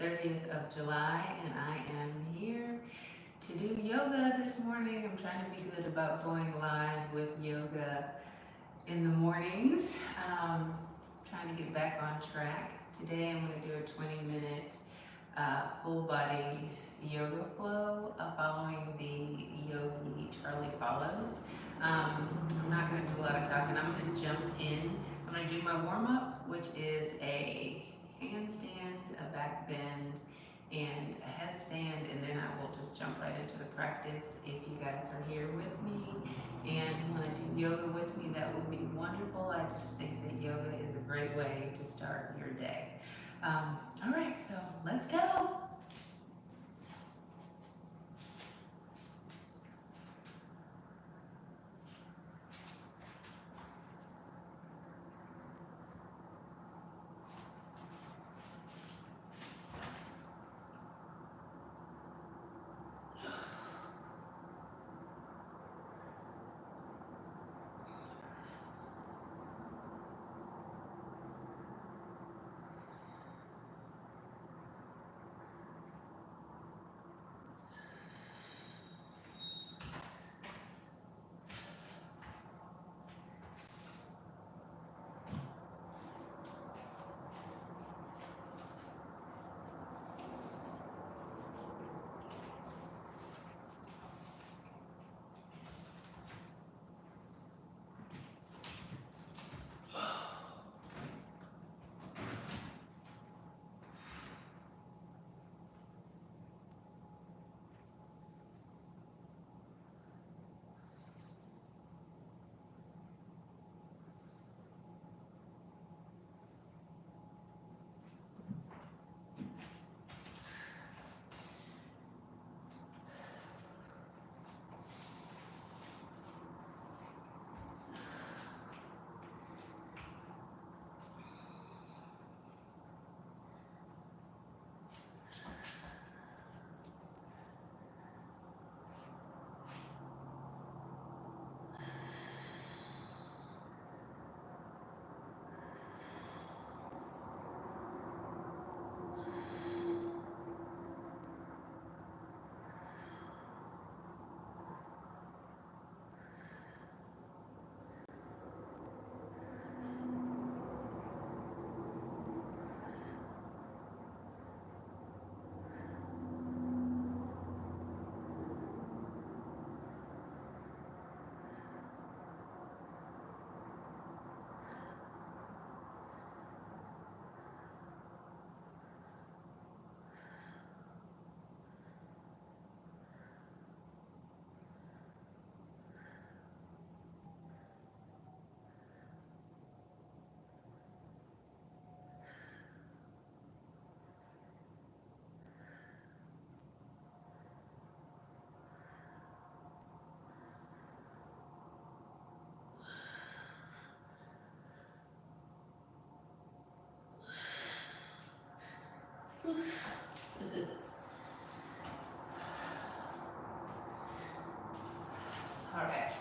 30th of July, and I am here to do yoga this morning. I'm trying to be good about going live with yoga in the mornings. Trying to get back on track. Today I'm going to do a 20-minute full body yoga flow following the yogi Charlie follows. I'm not going to do a lot of talking. I'm going to jump in. I'm going to do my warm-up, which is a handstand, a back bend, and a headstand, and then I will just jump right into the practice. If you guys are here with me and want to do yoga with me, that would be wonderful. I just think that yoga is a great way to start your day. All right, so let's go. All right.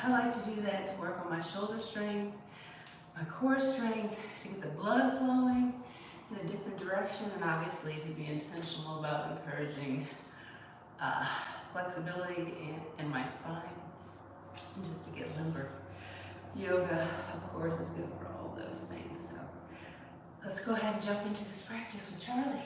I like to do that to work on my shoulder strength, my core strength, to get the blood flowing in a different direction, and obviously to be intentional about encouraging flexibility in my spine, and just to get limber. Yoga, of course, is good for all those things. So let's go ahead and jump into this practice with Charlie.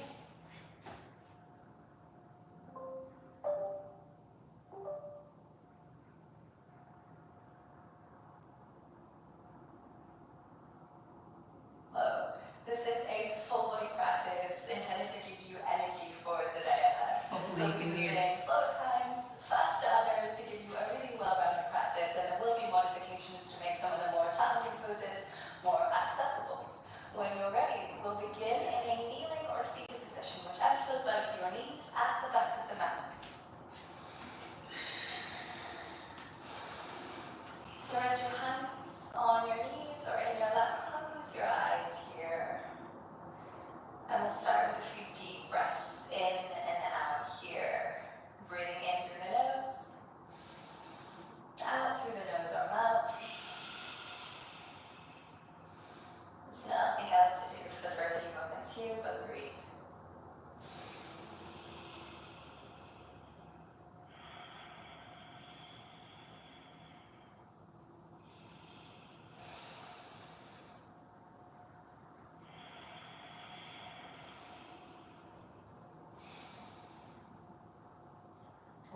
This is a full body practice intended to give you energy for the day ahead. Hopefully So you can hear. moving slow times, faster others to give you a really well-rounded practice, and there will be modifications to make some of the more challenging poses more accessible. When you're ready, we'll begin in a kneeling or seated position, whichever feels better for your knees, at the back of the mat. So rest your hands on your knees or in your lap, close your eyes here. And we'll start with a few deep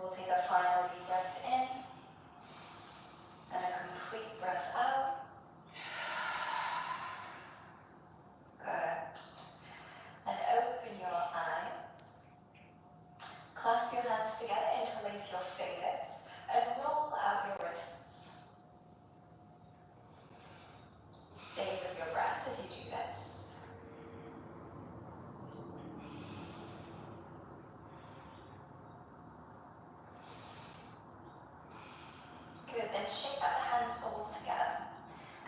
We'll take a final deep breath in and a complete breath out. Good. And open your eyes. Clasp your hands together, interlace your fingers, and roll out your wrists. Stay with your breath as you do this. Good, then shake out the hands all together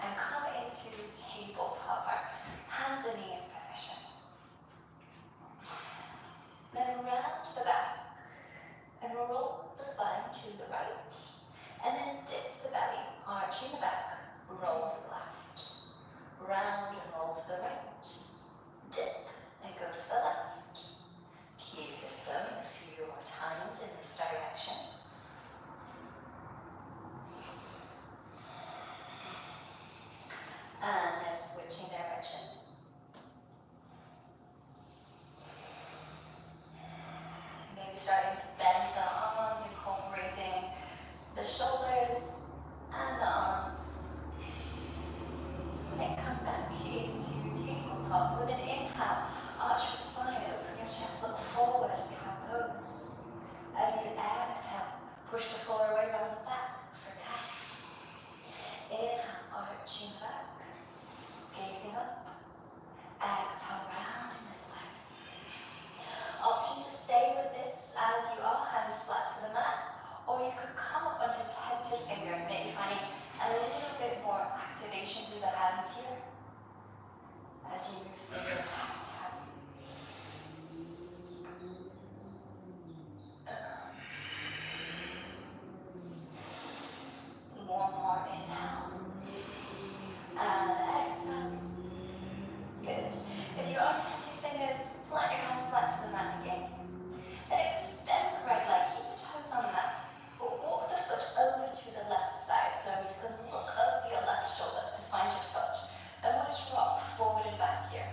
and come into tabletop, hands and knees position. Then round the back and roll the spine to the right, and then dip the belly, arching the back, roll to the left. Round and roll to the right, dip and go to the left. Keep this going a few more times in this direction. And then switching directions. Maybe starting to bend the arms, incorporating the shoulders and the arms. And then come back into tabletop with an inhale. Arch your spine, open your chest, look forward, cat pose. As you exhale, push the floor away around the back for cat. Inhale, arching back. Gazing up, exhale round in the spine. Option to stay with this as you are, hands flat to the mat, or you could come up onto tented fingers, maybe finding a little bit more activation through the hands here as you move through your cat. One more inhale. And exhale. Good. If you're on tented fingers, plant your hands flat to the mat again. And extend the right leg, keep the toes on the mat, but walk the foot over to the left side so you can look over your left shoulder to find your foot. And we'll just rock forward and back here.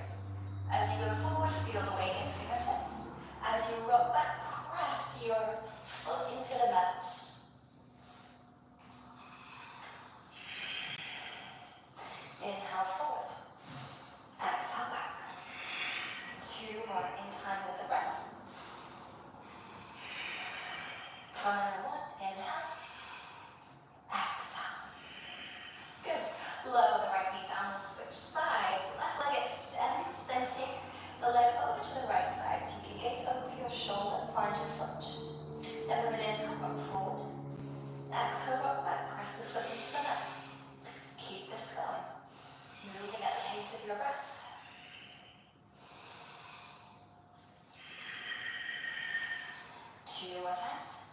As you go forward, feel the weight in fingertips. As you rock back, press your foot into the mat. Inhale forward, exhale back. Two more in time with the breath. Final one, inhale, exhale. Good. Lower the right knee down, we'll switch sides. Left leg extends, then take the leg over to the right side so you can gaze over your shoulder and find your foot. And with an inhale, rock forward. Exhale, rock back, press the foot into the mat. Keep this going. Moving at the pace of your breath. Two more times.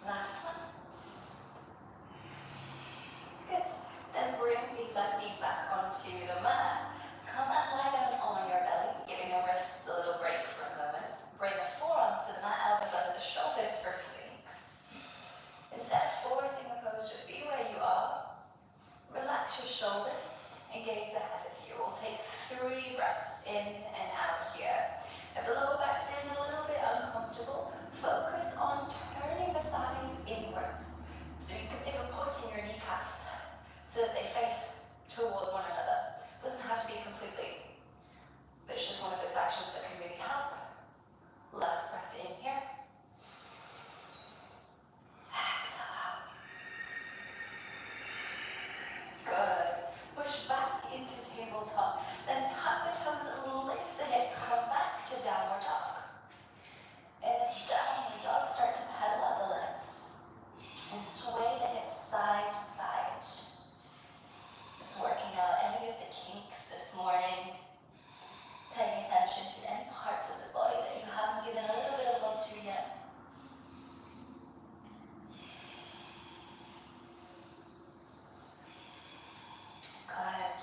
Last one. Good. Then bring the left knee back onto the mat. Come and lie down on your belly, giving your wrists a little break for a moment. Bring the forearms to the mat, elbows under the shoulders for Sphinx. Instead of forcing the pose, just be where you are. Relax your shoulders and gaze ahead of you. We'll take 3 breaths in and out here. If the lower back's feeling a little bit uncomfortable, focus on turning the thighs inwards. So you can think of pointing your kneecaps so that they face towards one another. Doesn't have to be completely, but it's just one of those actions that can really help. Last breath in here. Exhale out. Good. Push back into tabletop. Then tuck the toes and lift the hips. Come back to downward dog. In this downward dog, start to pedal out the legs and sway the hips side to side. Just working out any of the kinks this morning. Paying attention to any parts of the body that you haven't given a little bit of love to yet. Good.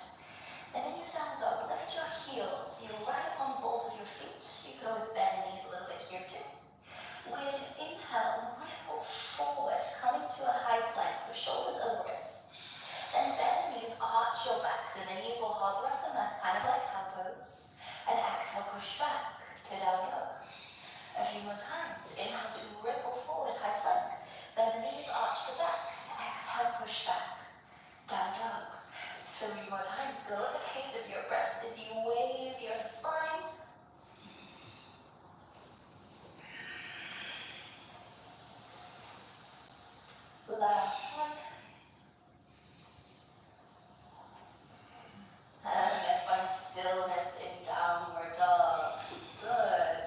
Then in your down dog, lift your heels. You're right on the balls of your feet. You can always bend the knees a little bit here too. With an inhale, ripple forward, coming to a high plank, so shoulders over wrists. Then bend the knees, arch your back, so the knees will hover off the mat, kind of like cow pose. And exhale, push back to down dog. A few more times. Inhale to ripple forward, high plank. Bend the knees, arch the back. Exhale, push back. Down dog. 3 more times. Go at the pace of your breath as you wave your spine. Last one. And then find stillness in downward dog. Good.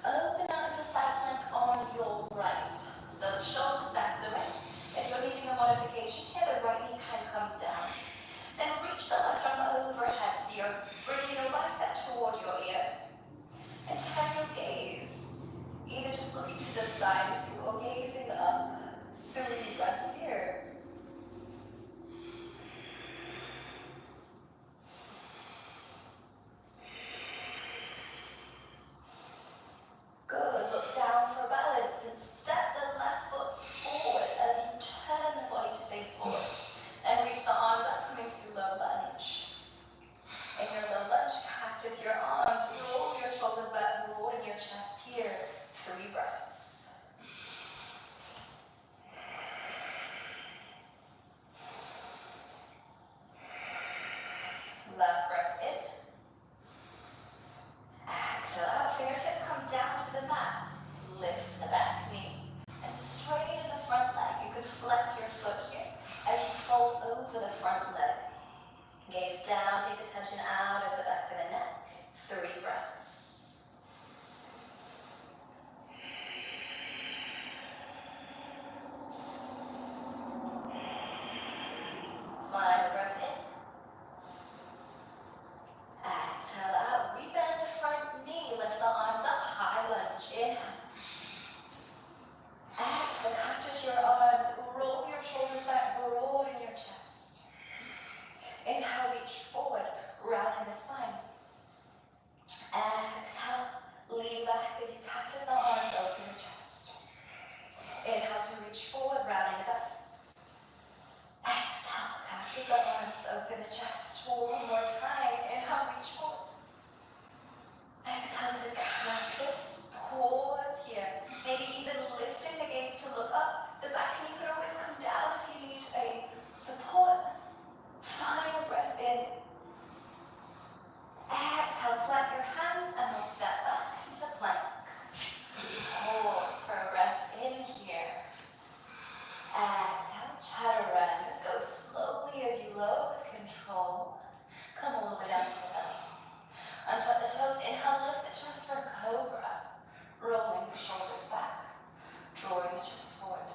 Open out to side plank on your right. So the shoulder stacks the wrist. If you're needing a modification here, the right knee can come down. Then reach the left arm overhead. So you're bringing your bicep toward your ear. And turn your gaze. Either just looking to the side of you or gazing up. 3 breaths here. Good. Look down for balance and step the left foot forward as you turn the body to face forward. And reach the arms up, coming to low lunge. In your low lunge, cactus your arms, roll your shoulders back, broaden your chest here. 3 breaths. Last breath in. Exhale out. Fingertips come down to the mat. Lift the back knee and straighten the front leg. You could flex your foot here as you fold over the front leg. Gaze down, take the tension out of the back of the neck. 3 breaths. Final breath in. Exhale out. Rebend the front knee. Lift the arms up. High lunge. Inhale. Exhale. Cactus your arms. Roll your shoulders back. Broaden your chest. Inhale. Reach forward. Rounding the spine. Exhale. Lean back as you cactus the arms. Open the chest. Inhale to reach forward. Rounding the back. Exhale. Cactus the arms. Open the chest. 1 more time. Inhale, reach forward. Exhale to cactus. Pause here. Maybe even lifting the gaze to look up. The back knee could always come down if you need a support. Final breath in. Exhale, plant your hands and we'll step back to plank. Pause for a breath in here. Exhale, chaturanga. Go slowly as you lower with control. Come all the way down to the belly. Untuck the toes. Inhale, lift the chest for cobra. Rolling the shoulders back. Drawing the chest forward.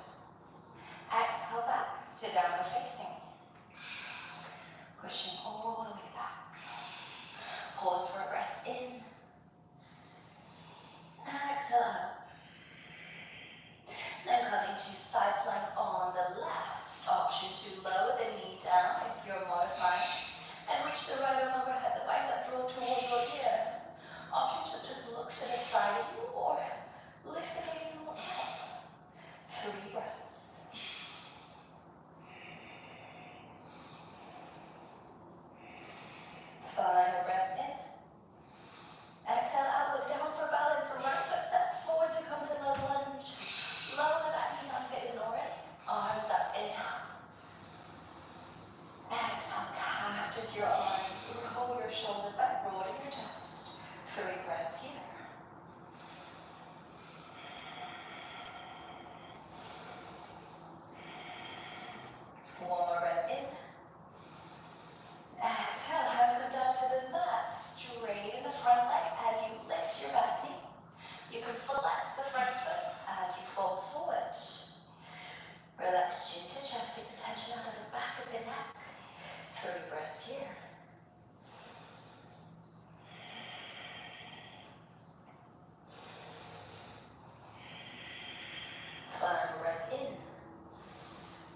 Exhale back to downward facing. Pushing all the way back. Pause for a breath in. Exhale out. Then coming to side plank on the left. Option to lower the knee down if you're modifying. And reach the right arm overhead. The bicep draws toward your ear. Option to just look to the side of you or lift the gaze and look up. 3 breaths. Final breath in. Exhale out, look down for balance. Right foot steps forward to come to low lunge. Lower the back knee if it isn't already. Arms up, inhale. Exhale, cactus your arms. Roll your shoulders back, broaden your chest. 3 breaths here. One more breath in. Exhale, hands come down to the mat. Straighten the front leg as you lift your back knee. You can flex the front foot as you fold forward. Relax chin to chest, take the tension out of the back of the neck. 3 breaths here. Final breath in.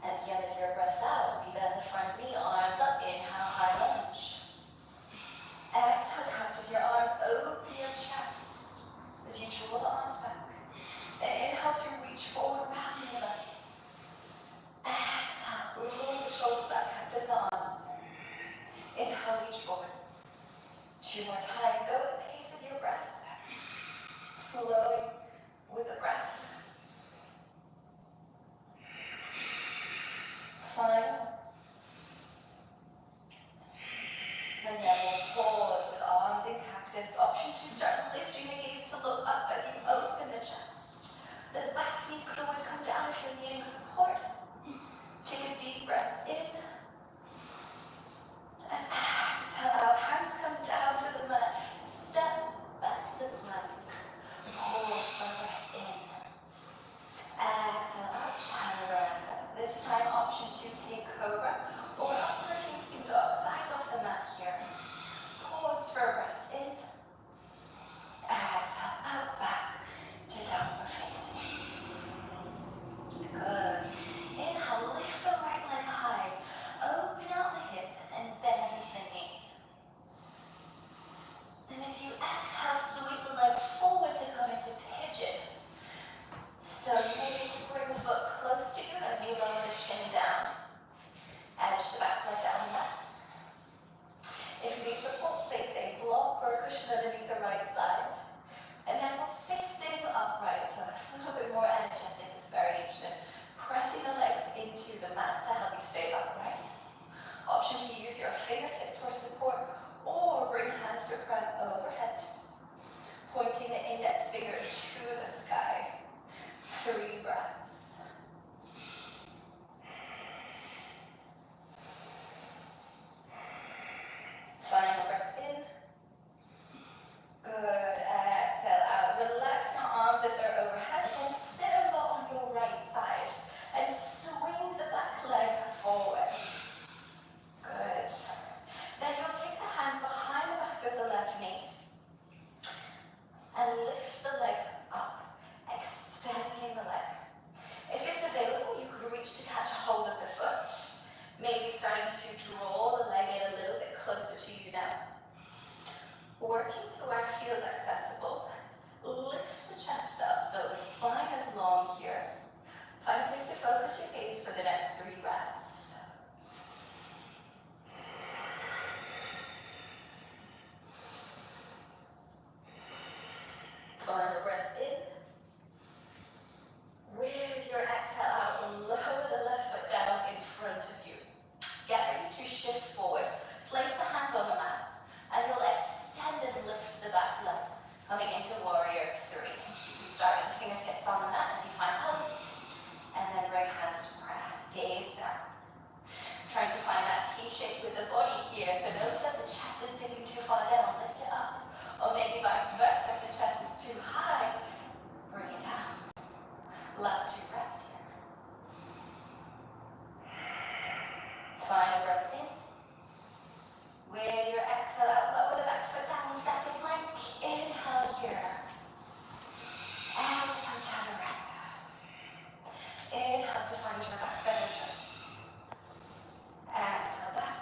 At the end of your breath out, rebend the front knee, arms up, inhale, high lunge. Exhale, cactus your arms, open your chest as you draw the arms back. And inhale to reach forward, rounding the back. Exhale, roll the shoulders back, cactus the arms. Inhale, reach forward. 2 more times, go at the pace of your breath. flowing with the breath. Final. And then we'll pause with arms in cactus. Option 2, start lifting the gaze to look up as you open the chest. The back knee could always come down if you're needing support. Take a deep breath in. And exhale out. Hands come down to the mat. Step back to plank. Pause for breath in. Exhale out, chaturanga. This time, option 2, take cobra or upward facing dog. Thighs off the mat here. Pause for breath in. Exhale out, back to downward facing. Good. Inhale, lift the right leg high. Open out the hip and bend the knee. Then as you exhale, sweep the leg forward to come into pigeon. So you may need to bring the foot close to you as you lower the chin down. Edge the back leg down the mat. If you need support, place a block or a cushion underneath the right side. And then we'll stay sitting upright, so it's a little bit more energetic, this variation. Pressing the legs into the mat to help you stay upright. Option to use your fingertips for support or bring hands to front overhead. Pointing the index fingers to the sky. 3 breaths. Final breath in. Good. Exhale out. Relax your arms if they're overhead and sit over on your right side and swing the back leg forward. Good. Then you'll take the hands behind the back of the left knee and lift the leg up, extending the leg. If it's available, you could reach to catch hold of the foot, maybe starting to draw the leg in a little bit closer to you now. Working to where it feels accessible, lift the chest up so the spine is long here. Find a place to focus your gaze for the next 3 breaths. Final breath in. With your exhale out, lower the left foot down in front of you. Get ready to shift forward. Place the hands on the mat, and you'll extend and lift the back leg, coming into warrior 3. So you start with the fingertips on the mat as you find balance, and then bring hands to prayer. Gaze down. Trying to find that T shape with the body here. So notice that the chest is dipping too far down, lift it up. Or maybe vice versa, if the chest is too high, bring it down. Last 2 breaths here. Final breath in. With your exhale out, lower the back foot down, step to plank. Inhale here. Exhale, chaturanga. Inhale to find your back bend and twist. Exhale back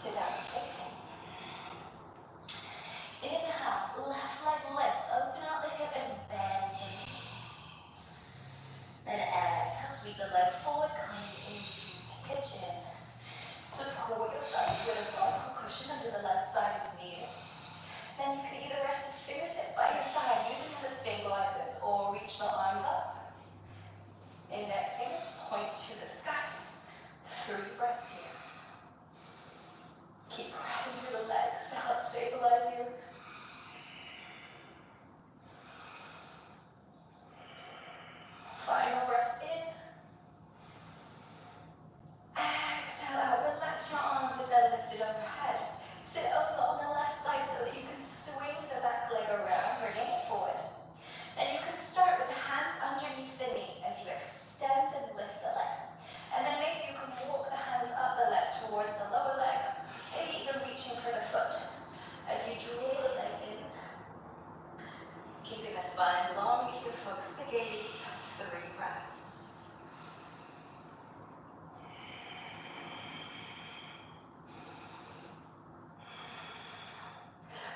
to downward facing. Inhale, left leg lifts, open out the hip and bend your knee. Then exhale, sweep the leg forward, coming into pigeon. Support yourself with a block or cushion under the left side if needed. Then you can either rest the fingertips by your side, using them as stabilizers, or reach the arms up. Index fingers point to the sky. 3 breaths here. Keep pressing through the legs to help stabilize you. Final breath in. Exhale out. Relax your arms if they're lifted overhead. Sit over on the left side so that you can swing the back leg around, bringing it forward. Then you can start with the hands underneath the knee as you extend and lift the leg. And then maybe you can walk the hands up the leg towards the lower leg, maybe even reaching for the foot as you draw the leg in. Keeping the spine long here, focus the gaze, 3 breaths.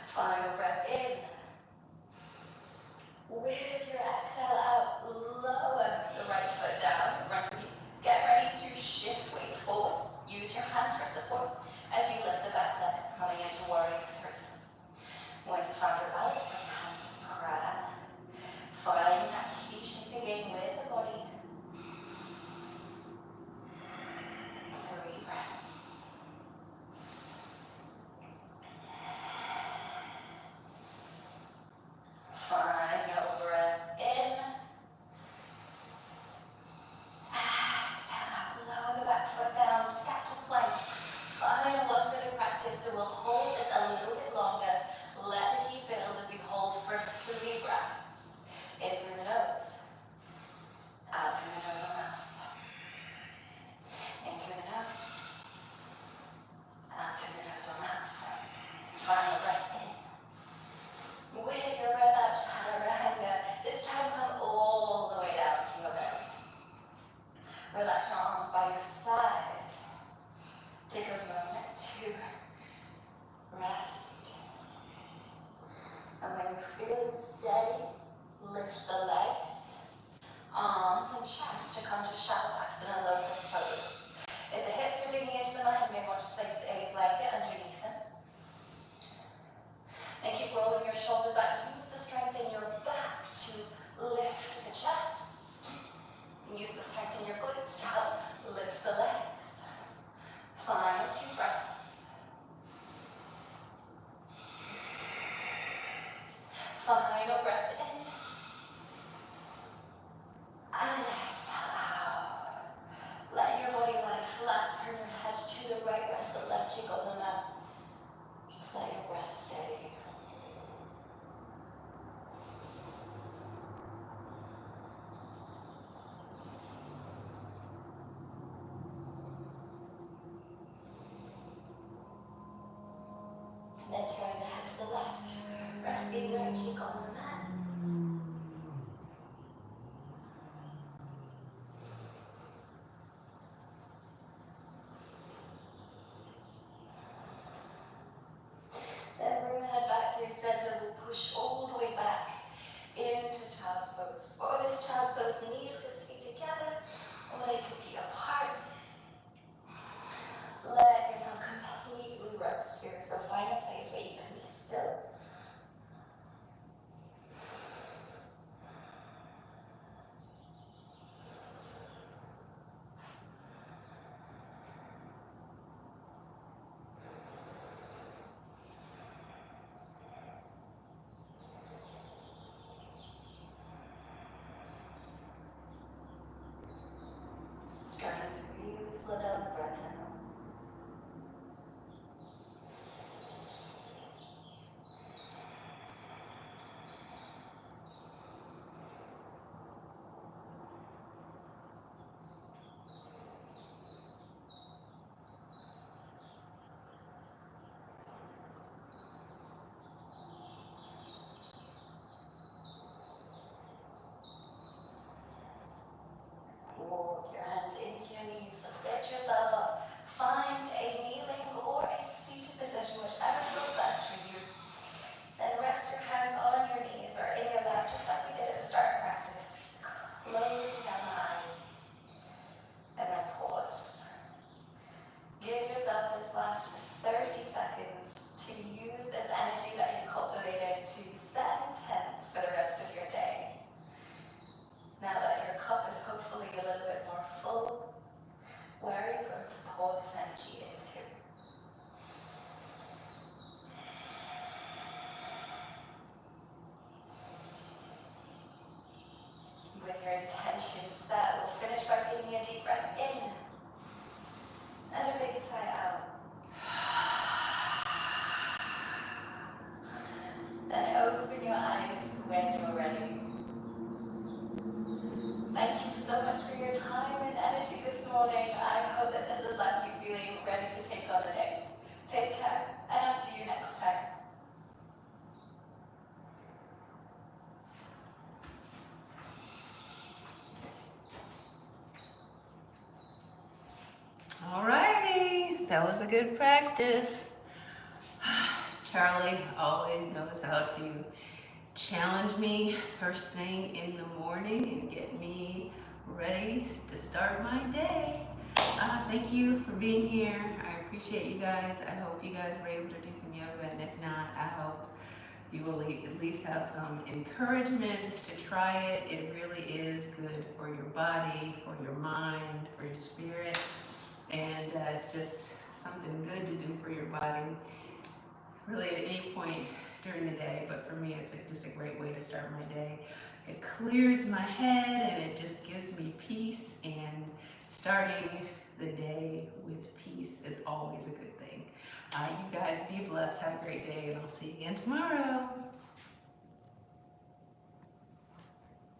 Final breath in. With your exhale out, lower the right foot down in front of you. Get ready to shift weight forward. Use your hands for support as you lift the back leg, coming into warrior 3. When you find your balance, bring hands to prayer. feeling steady, lift the legs, arms and chest to come to Shavasana, locust pose. If the hips are digging into the mat, you may want to place a blanket underneath them. And keep rolling your shoulders back. Use the strength in your back to lift the chest. And use the strength in your glutes to help lift the legs. Final 2 breaths. Final breath in. And exhale out. Let your body lie flat. Turn your head to the right. Rest the left cheek on the mat. Just let your breath steady. Then turn the head to the left. Rest the right cheek on the mat. Then bring the head back through center. We'll push all the way back into child's pose. For this child's pose, the knees could be together or they could be apart. Let yourself completely rest here. So find a place where you can be still. Starting to really slow down the breath now. Walk your hands into your knees to lift yourself up. Find a kneeling or a seated position, whichever feels best for you. Then rest your hands on your knees or in your lap, just like we did at the start of practice. Close down the eyes. And then pause. Give yourself this last 30 seconds to use this energy that you cultivated to set intent for the rest of your day. Now that your cup is hopefully a little bit more full, where are you going to pour this energy into? With your intention set, we'll finish by taking a deep breath in and a big sigh out. Then open your eyes when you're ready. Thank you so much for your time and energy this morning. I hope that this has left you feeling ready to take on the day. Take care, and I'll see you next time. Alrighty, that was a good practice. Charlie always knows how to challenge me first thing in the morning and get me ready to start my day. Thank you for being here. I appreciate you guys. I hope you guys were able to do some yoga, and if not, I hope you will at least have some encouragement to try it. It really is good for your body, for your mind, for your spirit, and it's just something good to do for your body really at any point during the day, but for me it's just a great way to start my day. It clears my head and it just gives me peace, and starting the day with peace is always a good thing. You guys be blessed, have a great day, and I'll see you again tomorrow.